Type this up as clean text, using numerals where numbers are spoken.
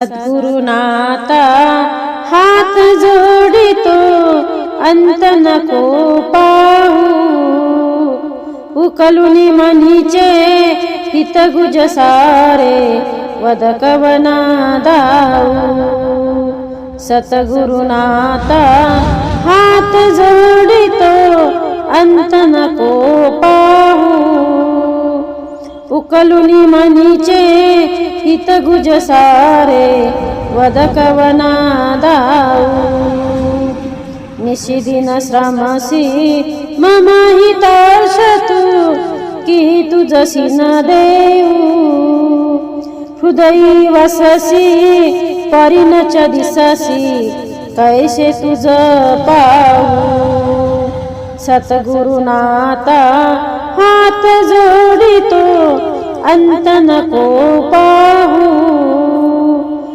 सद्गुरुनाथा हात जोडितो अंत नको पाहू, उकलुनी मनीचे हित गुज सारे वद कवना दाऊ। सद्गुरुनाथा हात जोडितो अंत नको पाहू, उकलुनी मनीचे हित गुज सारे वद कवना दाऊ। निशिदिन श्रमसी मम हितार्थ तू, की तुझसी न देऊ। हृदयी वससी परिणच दिससी, कैसे तुझ पाहू। सद्गुरुनाथा हात जोडितो अंत नको पाहू,